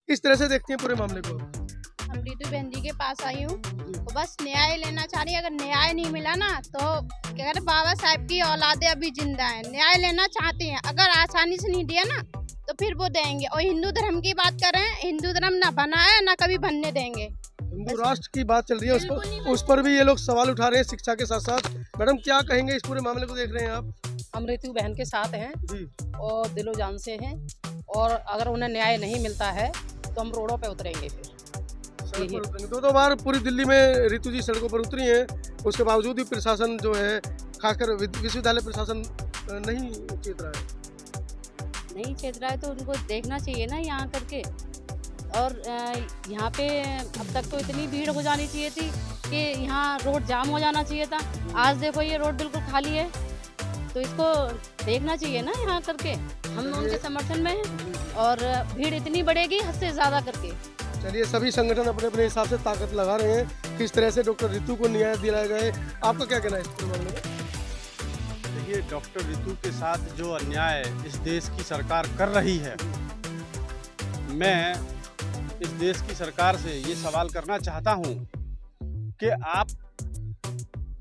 किस तरह से देखती हैं पूरे मामले को? हम रितु बहन जी के पास आई हूँ, जी। तो बस न्याय लेना चाह रही है। अगर न्याय नहीं मिला ना तो क्या कहते बाबा साहब की औलादे अभी जिंदा है, न्याय लेना चाहती हैं। अगर आसानी से नहीं दिया ना तो फिर वो देंगे। और हिंदू धर्म की बात कर रहे हैं, हिंदू धर्म ना बना है ना कभी बनने देंगे। हिंदू राष्ट्र की बात चल रही है, बिल्कुल नहीं उस पर भी ये लोग सवाल उठा रहे हैं शिक्षा के साथ साथ। मैडम क्या कहेंगे, इस पूरे मामले को देख रहे हैं आप? हम रितु बहन के साथ हैं जी। और दिलो जान से हैं, और अगर उन्हें न्याय नहीं मिलता है तो हम रोडों पे उतरेंगे फिर। सड़क पर उतरेंगे। दो बार पूरी दिल्ली में रितु जी सड़कों पर उतरी हैं, उसके बावजूद भी प्रशासन जो है, खासकर विश्वविद्यालय प्रशासन नहीं चेत रहा है। नहीं छेद रहा है तो उनको देखना चाहिए ना यहाँ करके। और यहाँ पे अब तक तो इतनी भीड़ हो जानी चाहिए थी कि यहाँ रोड जाम हो जाना चाहिए था। आज देखो ये रोड बिल्कुल खाली है, तो इसको देखना चाहिए ना यहाँ करके। हम उनके समर्थन में हैं और भीड़ इतनी बढ़ेगी हद से ज़्यादा करके। चलिए, सभी संगठन अपने अपने हिसाब से ताकत लगा रहे हैं किस तरह से डॉक्टर रितु को न्याय दिलाया जाए। आपका क्या कहना है इस पूरे मामले में? देखिए, डॉक्टर रितु के साथ जो अन्याय इस देश की सरकार कर रही है, मैं इस देश की सरकार से ये सवाल करना चाहता हूँ कि आप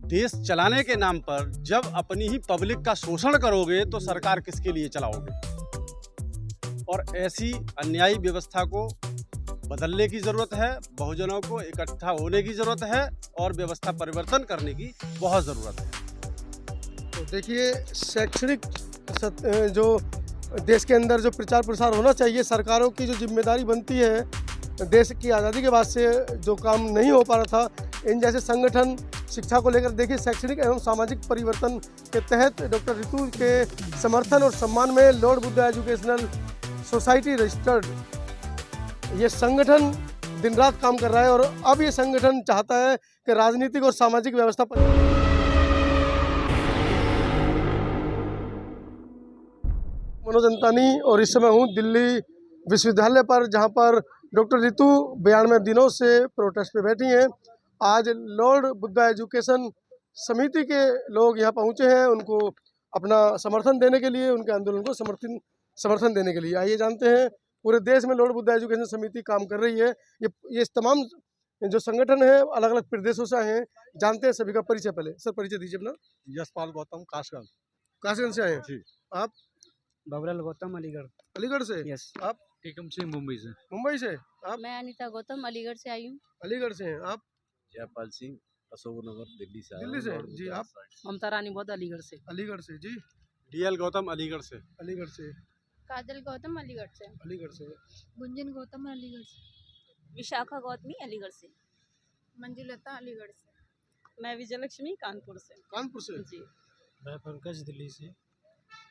देश चलाने के नाम पर जब अपनी ही पब्लिक का शोषण करोगे तो सरकार किसके लिए चलाओगे? और ऐसी अन्यायी व्यवस्था को बदलने की ज़रूरत है, बहुजनों को इकट्ठा होने की ज़रूरत है और व्यवस्था परिवर्तन करने की बहुत ज़रूरत है। तो देखिए, शैक्षणिक जो देश के अंदर जो प्रचार प्रसार होना चाहिए, सरकारों की जो जिम्मेदारी बनती है, देश की आज़ादी के बाद से जो काम नहीं हो पा रहा था, इन जैसे संगठन शिक्षा को लेकर, देखिए शैक्षणिक एवं सामाजिक परिवर्तन के तहत डॉक्टर रितु के समर्थन और सम्मान में Lord Buddha educational society registered ये संगठन दिन रात काम कर रहा है। और अब ये संगठन चाहता है कि राजनीतिक और सामाजिक व्यवस्था पर मनोज अंतानी, और इस समय हूँ दिल्ली विश्वविद्यालय पर, जहाँ पर डॉक्टर रितु 92 दिनों से प्रोटेस्ट पे बैठी हैं। आज लॉर्ड बुद्धा एजुकेशन समिति के लोग यहाँ पहुँचे हैं उनको अपना समर्थन देने के लिए, उनके आंदोलन को समर्थन देने के लिए। आइए जानते हैं, पूरे देश में लॉर्ड बुद्धा एजुकेशन समिति काम कर रही है। ये तमाम जो संगठन है अलग अलग प्रदेशों से आए हैं। जानते हैं सभी का परिचय। पहले सर परिचय दीजिए अपना। यशपाल गौतम, कासगंज से आए हैं जी। आप? बबरल गौतम, अलीगढ़। अलीगढ़ से? यस। आप? टेकम सिंह, मुंबई से। मुंबई से? आप? मैं अनीता गौतम, अलीगढ़ से आई हूँ। अलीगढ़ से हैं आप? जयपाल सिंह, अशोक नगर, दिल्ली से। दिल्ली से? जी। आप? ममता रानी बहुत अलीगढ़ से। अलीगढ़ से। जी। डीएल गौतम, अलीगढ़ से। अलीगढ़ से। काजल गौतम, अलीगढ़ से। अलीगढ़ से। गुंजन गौतम, अलीगढ़ से। विशाखा गौतमी, अलीगढ़ से। मंजुलता, अलीगढ़ से। मैं विजयलक्ष्मी, कानपुर से। कानपुर से? जी। मैं पंकज, दिल्ली से।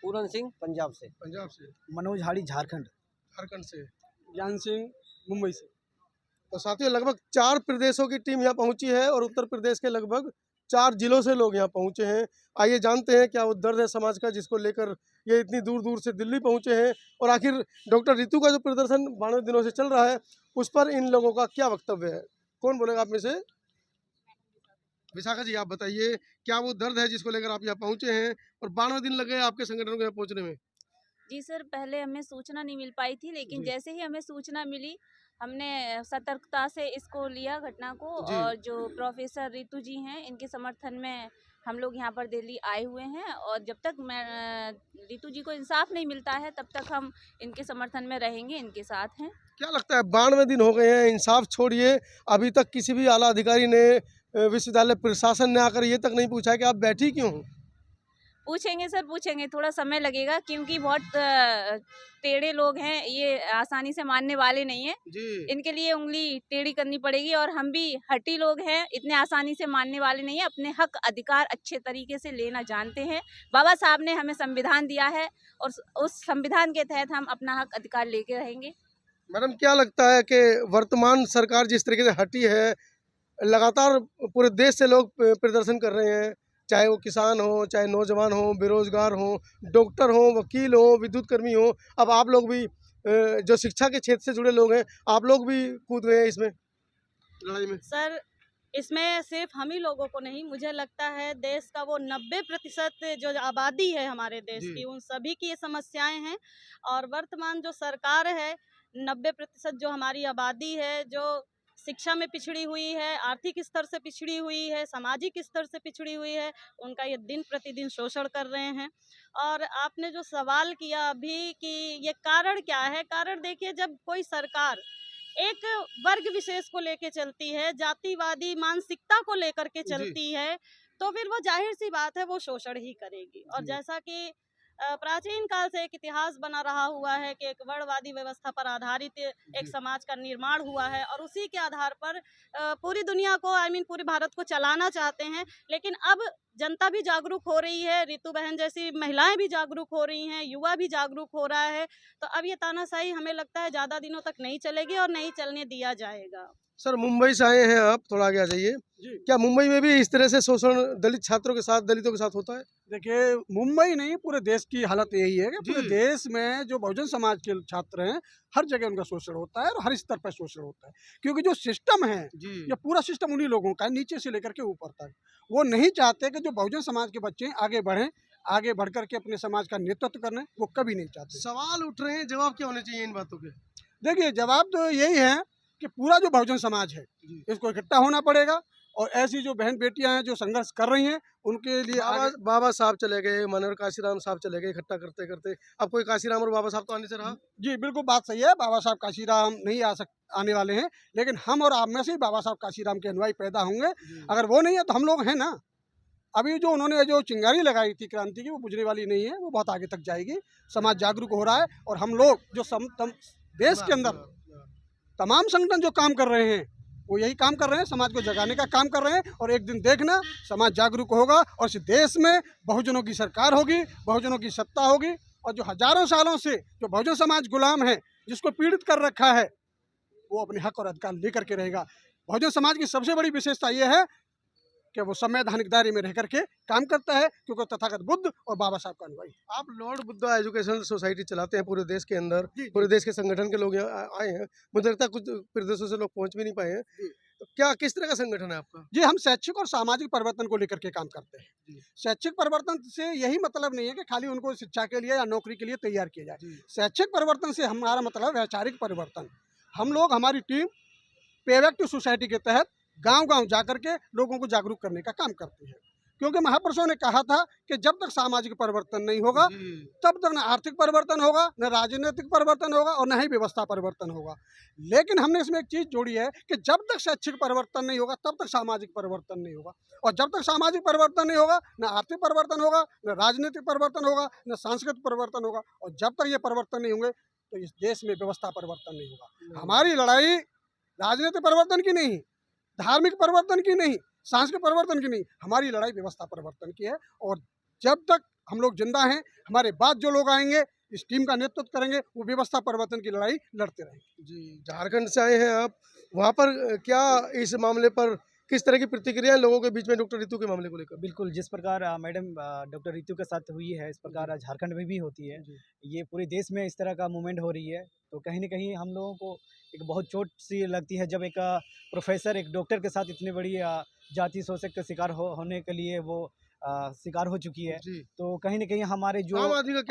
पूरन सिंह, पंजाब से। पंजाब से। मनोज हाड़ी, झारखंड। झारखंड से। ज्ञान सिंह, मुंबई से। तो साथियों, लगभग 4 प्रदेशों की टीम यहाँ पहुंची है और उत्तर प्रदेश के लगभग 4 जिलों से लोग यहाँ पहुंचे हैं। आइए जानते हैं क्या वो दर्द है समाज का जिसको लेकर ये इतनी दूर दूर से दिल्ली पहुंचे हैं, और आखिर डॉक्टर रितु का जो प्रदर्शन 92 दिनों से चल रहा है उस पर इन लोगों का क्या वक्तव्य है। कौन बोलेगा आप में से? विशाखा जी, आप बताइए, क्या वो दर्द है जिसको लेकर आप यहाँ पहुंचे हैं और 92 दिन लगे आपके संगठन को यहाँ पहुंचने में? जी सर, पहले हमें सूचना नहीं मिल पाई थी, लेकिन जी। जैसे ही हमें सूचना मिली हमने सतर्कता से इसको लिया घटना को। जी। और जो प्रोफेसर रितु जी हैं इनके समर्थन में हम लोग यहाँ पर दिल्ली आए हुए हैं। और जब तक मैं रितु जी को इंसाफ नहीं मिलता है तब तक हम इनके समर्थन में रहेंगे, इनके साथ हैं। क्या लगता है, 92 दिन हो गए हैं, इंसाफ छोड़िए, अभी तक किसी भी आला अधिकारी ने, विश्वविद्यालय प्रशासन ने आकर ये तक नहीं पूछा कि आप बैठी क्यों हो? पूछेंगे सर, पूछेंगे, थोड़ा समय लगेगा क्योंकि बहुत टेढ़े लोग हैं, ये आसानी से मानने वाले नहीं हैं। जी। इनके लिए उंगली टेढ़ी करनी पड़ेगी। और हम भी हट्टी लोग हैं, इतने आसानी से मानने वाले नहीं हैं। अपने हक अधिकार अच्छे तरीके से लेना जानते हैं। बाबा साहब ने हमें संविधान दिया है और उस संविधान के तहत हम अपना हक अधिकार लेके रहेंगे। मैडम, क्या लगता है कि वर्तमान सरकार जिस तरीके से हटी है, लगातार पूरे देश से लोग प्रदर्शन कर रहे हैं, चाहे वो किसान हो, चाहे नौजवान हो, बेरोजगार हो, डॉक्टर हो, वकील हो, विद्युत कर्मी हो, अब आप लोग भी जो शिक्षा के क्षेत्र से जुड़े लोग हैं, आप लोग भी कूद गए हैं इसमें लड़ाई में? सर, इसमें सिर्फ हम ही लोगों को नहीं, मुझे लगता है देश का वो 90% जो आबादी है हमारे देश की, उन सभी की ये समस्याएं हैं। और वर्तमान जो सरकार है 90% जो हमारी आबादी है, जो शिक्षा में पिछड़ी हुई है, आर्थिक स्तर से पिछड़ी हुई है, सामाजिक स्तर से पिछड़ी हुई है, उनका ये दिन प्रतिदिन शोषण कर रहे हैं। और आपने जो सवाल किया अभी कि ये कारण क्या है, कारण देखिए, जब कोई सरकार एक वर्ग विशेष को लेके चलती है, जातिवादी मानसिकता को लेकर के चलती है, तो फिर वो जाहिर सी बात है वो शोषण ही करेगी। और जैसा कि प्राचीन काल से एक इतिहास बना रहा हुआ है कि एक वर्णवादी व्यवस्था पर आधारित एक समाज का निर्माण हुआ है और उसी के आधार पर पूरी दुनिया को पूरे भारत को चलाना चाहते हैं। लेकिन अब जनता भी जागरूक हो रही है, रितु बहन जैसी महिलाएं भी जागरूक हो रही हैं, युवा भी जागरूक हो रहा है। तो अब ये तानाशाही हमें लगता है ज़्यादा दिनों तक नहीं चलेगी और नहीं चलने दिया जाएगा। सर, मुंबई से आए हैं आप, थोड़ा आगे आ जाइए। क्या मुंबई में भी इस तरह से शोषण दलित छात्रों के साथ, दलितों के साथ होता है? देखिए, मुंबई नहीं, पूरे देश की हालत यही है कि पूरे देश में जो बहुजन समाज के छात्र हैं, हर जगह उनका शोषण होता है और हर स्तर पर शोषण होता है। क्योंकि जो सिस्टम है, ये पूरा सिस्टम उन्हीं लोगों का है, नीचे से लेकर के ऊपर तक। वो नहीं चाहते कि जो बहुजन समाज के बच्चे आगे बढ़ें, आगे बढ़ करके अपने समाज का नेतृत्व करने, वो कभी नहीं चाहते। सवाल उठ रहे हैं, जवाब क्या होने चाहिए इन बातों के? देखिए, जवाब तो यही है कि पूरा जो बहुजन समाज है, इसको इकट्ठा होना पड़ेगा और ऐसी जो बहन बेटियां हैं जो संघर्ष कर रही हैं, उनके लिए बाबा साहब चले गए, मनोहर काशीराम साहब चले गए, इकट्ठा करते करते अब कोई काशीराम और बाबा साहब तो आने से रहा। जी बिल्कुल, बात सही है। बाबा साहब काशीराम नहीं आने वाले हैं, लेकिन हम और आप में से बाबा साहब काशीराम के अनुयायी पैदा होंगे। अगर वो नहीं है तो हम लोग हैं ना। अभी जो उन्होंने जो चिंगारी लगाई थी क्रांति की, वो बुझने वाली नहीं है, वो बहुत आगे तक जाएगी। समाज जागरूक हो रहा है और हम लोग जो देश के अंदर तमाम संगठन जो काम कर रहे हैं, वो यही काम कर रहे हैं, समाज को जगाने का काम कर रहे हैं। और एक दिन देखना, समाज जागरूक होगा और इस देश में बहुजनों की सरकार होगी, बहुजनों की सत्ता होगी। और जो हजारों सालों से जो बहुजन समाज गुलाम है, जिसको पीड़ित कर रखा है, वो अपने हक और अधिकार लेकर के रहेगा। बहुजन समाज की सबसे बड़ी विशेषता ये है कि वो संवैधानिक दायरे में रह करके काम करता है, क्योंकि तथागत बुद्ध और बाबा साहब का अनुयायी। आप लॉर्ड बुद्धा एजुकेशनल सोसाइटी चलाते हैं पूरे देश के अंदर, पूरे देश के संगठन के लोग यहाँ आए हैं। मुझे लगता है कुछ प्रदेशों से लोग पहुंच भी नहीं पाए हैं। तो क्या, किस तरह का संगठन है आपका? जी, हम शैक्षिक और सामाजिक परिवर्तन को लेकर के काम करते हैं। शैक्षिक परिवर्तन से यही मतलब नहीं है कि खाली उनको शिक्षा के लिए या नौकरी के लिए तैयार किया जाए। शैक्षिक परिवर्तन से हमारा मतलब वैचारिक परिवर्तन। हम लोग, हमारी टीम पे बैक टू सोसाइटी के तहत गांव-गांव जाकर के लोगों को जागरूक करने का काम करती है। क्योंकि महापुरुषों ने कहा था कि जब तक सामाजिक परिवर्तन नहीं होगा, तब तक न आर्थिक परिवर्तन होगा, न राजनीतिक परिवर्तन होगा और न ही व्यवस्था परिवर्तन होगा। लेकिन हमने इसमें एक चीज़ जोड़ी है कि जब तक शैक्षिक परिवर्तन नहीं होगा, तब तक सामाजिक परिवर्तन नहीं होगा। और जब तक सामाजिक परिवर्तन नहीं होगा, न आर्थिक परिवर्तन होगा, न राजनीतिक परिवर्तन होगा, न सांस्कृतिक परिवर्तन होगा। और जब तक ये परिवर्तन नहीं होंगे, तो इस देश में व्यवस्था परिवर्तन नहीं होगा। हमारी लड़ाई राजनीतिक परिवर्तन की नहीं, धार्मिक परिवर्तन की नहीं, सांस्कृतिक परिवर्तन की नहीं, हमारी लड़ाई व्यवस्था परिवर्तन की है। और जब तक हम लोग जिंदा हैं, हमारे बाद जो लोग आएंगे, इस टीम का नेतृत्व करेंगे, वो व्यवस्था परिवर्तन की लड़ाई लड़ते रहेंगे। जी, झारखंड से आए हैं आप, वहाँ पर क्या इस मामले पर किस तरह की प्रतिक्रिया लोगों के बीच में डॉक्टर रितु के मामले को लेकर? बिल्कुल, जिस प्रकार मैडम डॉक्टर रितु के साथ हुई है, इस प्रकार झारखंड में भी होती है। ये पूरे देश में इस तरह का मूवमेंट हो रही है, तो कहीं न कहीं हम लोगों को एक बहुत चोट सी लगती है जब एक प्रोफेसर एक डॉक्टर के साथ इतनी बड़ी जाति शोषण का शिकार होने के लिए वो शिकार हो चुकी है। तो कहीं न कहीं हमारे जो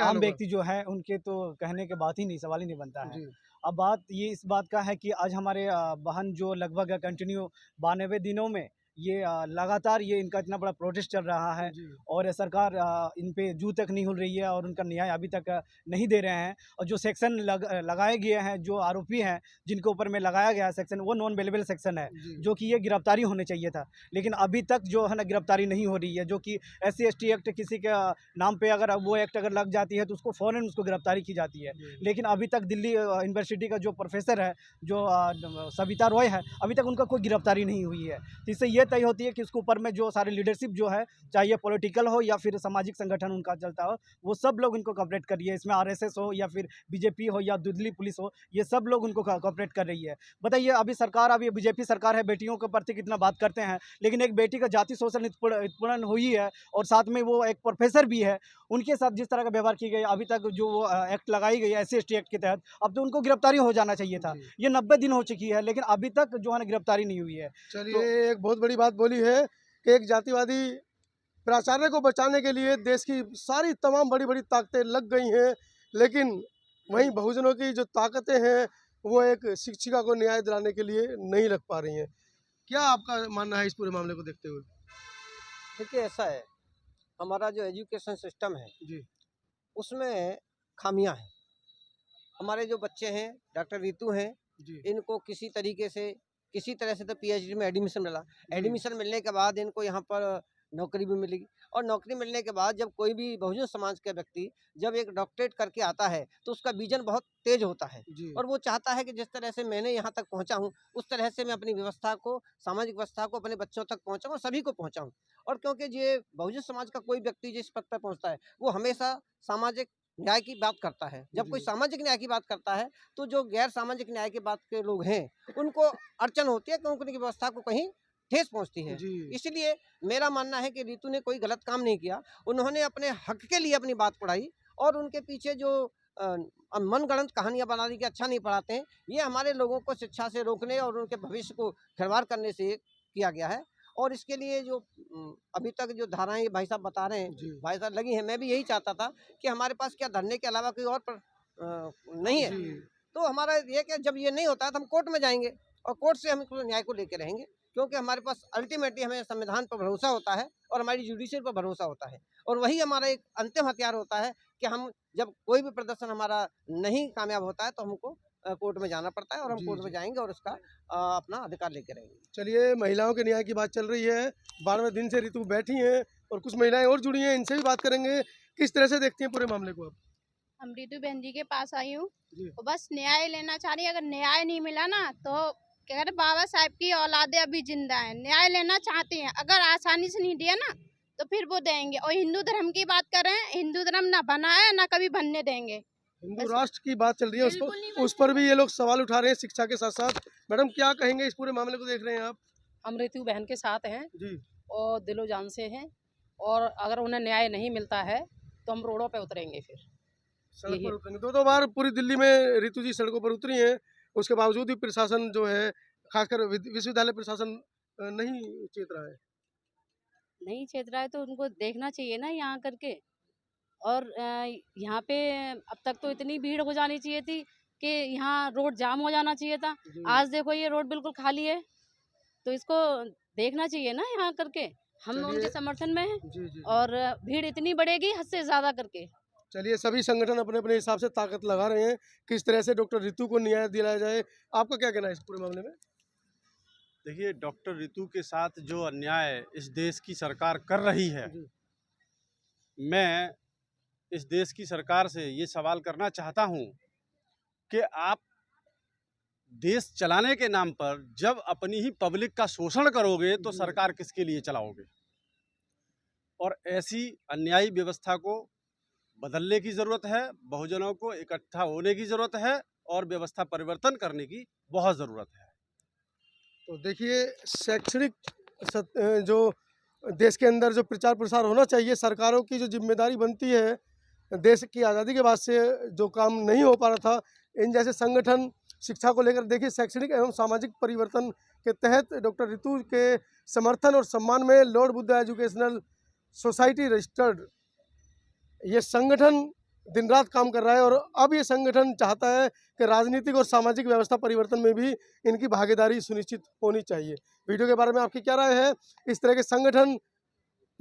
आम व्यक्ति जो है, उनके तो कहने के बात ही नहीं, सवाल ही नहीं बनता है। अब बात ये इस बात का है कि आज हमारे बहन जो लगभग कंटिन्यू 92 दिनों में ये लगातार ये इनका इतना बड़ा प्रोटेस्ट चल रहा है और सरकार इन पे जू तक नहीं हिल रही है और उनका न्याय अभी तक नहीं दे रहे हैं। और जो सेक्शन लगाए गए हैं, जो आरोपी हैं जिनके ऊपर में लगाया गया है सेक्शन, वो नॉन बेलेबल सेक्शन है, जो कि ये गिरफ्तारी होने चाहिए था, लेकिन अभी तक जो है ना गिरफ्तारी नहीं हो रही है। जो कि SC/ST एक्ट किसी के नाम पे अगर वो एक्ट अगर लग जाती है तो उसको फ़ौरन उसको गिरफ्तारी की जाती है, लेकिन अभी तक दिल्ली यूनिवर्सिटी का जो प्रोफेसर है, जो सविता रॉय है, अभी तक उनका कोई गिरफ्तारी नहीं हुई है। तो इससे तय होती है कि उसके ऊपर में जो सारे लीडरशिप जो है, चाहे पॉलिटिकल हो या फिर सामाजिक संगठन उनका चलता हो, वो सब लोग इनको कॉपरेट कर रही है। इसमें RSS हो या फिर BJP हो या दिल्ली पुलिस हो, ये सब लोग उनको कॉपरेट कर रही है। बताइए, अभी सरकार, अभी BJP सरकार है, बेटियों के प्रति कितना बात करते हैं, लेकिन एक बेटी का जाति शोषण उत्पीड़न हुई है और साथ में वो एक प्रोफेसर भी है, उनके साथ जिस तरह का व्यवहार की गई, अभी तक जो वो एक्ट लगाई गई है SC/ST एक्ट के तहत, अब तो उनको गिरफ्तारी हो जाना चाहिए था। ये 90 दिन हो चुकी है, लेकिन अभी तक जो है ना गिरफ्तारी नहीं हुई है। चलिए, एक बहुत बड़ी बात बोली है कि एक जातिवादी प्राचार्य को बचाने के लिए देश की सारी तमाम बड़ी बड़ी ताकतें लग गई हैं, लेकिन वहीं बहुजनों की जो ताकतें हैं, वो एक शिक्षिका को न्याय दिलाने के लिए नहीं लग पा रही हैं। क्या आपका मानना है इस पूरे मामले को देखते हुए? देखिए, ऐसा है, हमारा जो एजुकेशन सिस्टम है जी उसमें खामियां हैं। हमारे जो बच्चे हैं, डॉक्टर रितु हैं, जी इनको किसी तरह से तो पीएचडी में एडमिशन मिला। जी। एडमिशन मिलने के बाद इनको यहाँ पर नौकरी भी मिलेगी, और नौकरी मिलने के बाद जब कोई भी बहुजन समाज का व्यक्ति जब एक डॉक्टरेट करके आता है तो उसका विजन बहुत तेज होता है, जी और वो चाहता है कि जिस तरह से मैंने यहाँ तक पहुँचा हूँ उस तरह से मैं अपनी व्यवस्था को, सामाजिक व्यवस्था को अपने बच्चों तक पहुँचाऊँ और सभी को पहुँचाऊँ। और क्योंकि ये बहुजन समाज का कोई व्यक्ति जिस पद पर पहुँचता है वो हमेशा सामाजिक न्याय की बात करता है। जब कोई जी। सामाजिक न्याय की बात करता है तो जो गैर सामाजिक न्याय की बात के लोग हैं उनको अड़चन होती है, क्योंकि उनकी व्यवस्था को कहीं ठेस पहुंचती है। जी इसलिए मेरा मानना है कि रितु ने कोई गलत काम नहीं किया। उन्होंने अपने हक के लिए अपनी बात पढ़ाई, और उनके पीछे जो मनगढ़ंत कहानियां बना दी कि अच्छा नहीं पढ़ाते हैं, ये हमारे लोगों को शिक्षा से रोकने और उनके भविष्य को खिलवाड़ करने से किया गया है। और इसके लिए जो अभी तक जो धाराएं ये भाई साहब बता रहे हैं, जी भाई साहब लगी हैं, मैं भी यही चाहता था कि हमारे पास क्या धरने के अलावा कोई और नहीं है। जी तो हमारा ये कि जब ये नहीं होता है तो हम कोर्ट में जाएंगे और कोर्ट से हम न्याय को लेकर रहेंगे, क्योंकि हमारे पास अल्टीमेटली हमें संविधान पर भरोसा होता है और हमारी जुडिशियल पर भरोसा होता है, और वही हमारा एक अंतिम हथियार होता है कि हम जब कोई भी प्रदर्शन हमारा नहीं कामयाब होता है तो हमको कोर्ट में जाना पड़ता है, और हम जी कोर्ट में जी। जाएंगे और उसका अपना अधिकार लेकर रहेंगे। चलिए, महिलाओं के न्याय की बात चल रही है, 12वें दिन से रितु बैठी हैं और कुछ महिलाएं और जुड़ी हैं, इनसे भी बात करेंगे। किस तरह से देखती हैं पूरे मामले को आप? हम रितु बहन जी के पास आई हूँ, जी वो बस न्याय लेना चाह रही है। अगर न्याय नहीं मिला ना तो क्या कहते हैं, बाबा साहब की औलादे अभी जिंदा हैं, न्याय लेना चाहती हैं। अगर आसानी से नहीं दिया ना तो फिर वो देंगे। और हिंदू धर्म की बात कर रहे हैं, हिंदू धर्म ना बना है ना कभी बनने देंगे। हिंदू राष्ट्र की बात चल रही है, बिल्कुल नहीं उस पर भी ये लोग सवाल उठा रहे हैं शिक्षा के साथ साथ। मैडम, क्या कहेंगे इस पूरे मामले को देख रहे हैं आप? हम रितु बहन के साथ हैं जी और दिलो जान से हैं, और अगर उन्हें न्याय नहीं मिलता है तो हम रोडों पे उतरेंगे फिर। सड़क यही- पर उतरेंगे। दो बार पूरी दिल्ली में रितु जी सड़कों पर उतरी हैं, उसके बावजूद भी प्रशासन जो है, खासकर विश्वविद्यालय प्रशासन नहीं चेत रहा है। नहीं छेद रहा है तो उनको देखना चाहिए ना यहाँ करके। और यहाँ पे अब तक तो इतनी भीड़ हो जानी चाहिए थी कि यहाँ रोड जाम हो जाना चाहिए था। जी आज देखो ये रोड बिल्कुल खाली है, तो इसको देखना चाहिए ना यहाँ करके। हम चलिए। उनके समर्थन में हैं, जी जी। और भीड़ इतनी बढ़ेगी हद से ज़्यादा करके। चलिए, सभी संगठन अपने अपने हिसाब से ताकत लगा रहे हैं, किस तरह से डॉक्टर रितु को न्याय दिलाया जाए। आपका क्या कहना है इस पूरे मामले में? देखिए, डॉक्टर रितु के साथ जो अन्याय इस देश की सरकार कर रही है, जी मैं इस देश की सरकार से ये सवाल करना चाहता हूँ कि आप देश चलाने के नाम पर जब अपनी ही पब्लिक का शोषण करोगे तो जी। सरकार किसके लिए चलाओगे? और ऐसी अन्यायी व्यवस्था को बदलने की ज़रूरत है, बहुजनों को इकट्ठा होने की ज़रूरत है और व्यवस्था परिवर्तन करने की बहुत ज़रूरत है। तो देखिए, शैक्षणिक जो देश के अंदर जो प्रचार प्रसार होना चाहिए, सरकारों की जो जिम्मेदारी बनती है, देश की आज़ादी के बाद से जो काम नहीं हो पा रहा था, इन जैसे संगठन शिक्षा को लेकर, देखिए शैक्षणिक एवं सामाजिक परिवर्तन के तहत डॉक्टर रितु के समर्थन और सम्मान में Lord Buddha educational society registered ये संगठन दिन रात काम कर रहा है, और अब ये संगठन चाहता है कि राजनीतिक और सामाजिक व्यवस्था परिवर्तन में भी इनकी भागीदारी सुनिश्चित होनी चाहिए। वीडियो के बारे में आपकी क्या राय है? इस तरह के संगठन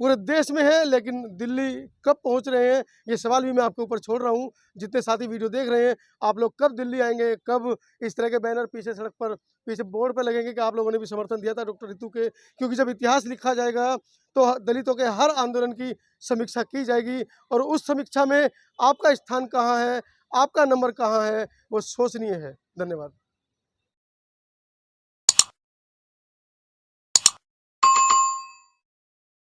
पूरे देश में है, लेकिन दिल्ली कब पहुंच रहे हैं, ये सवाल भी मैं आपके ऊपर छोड़ रहा हूं। जितने साथी वीडियो देख रहे हैं, आप लोग कब दिल्ली आएंगे, कब इस तरह के बैनर पीछे सड़क पर, पीछे बोर्ड पर लगेंगे कि आप लोगों ने भी समर्थन दिया था डॉक्टर रितु के? क्योंकि जब इतिहास लिखा जाएगा तो दलितों के हर आंदोलन की समीक्षा की जाएगी, और उस समीक्षा में आपका स्थान कहाँ है, आपका नंबर कहाँ है, वो सोचनीय है। धन्यवाद।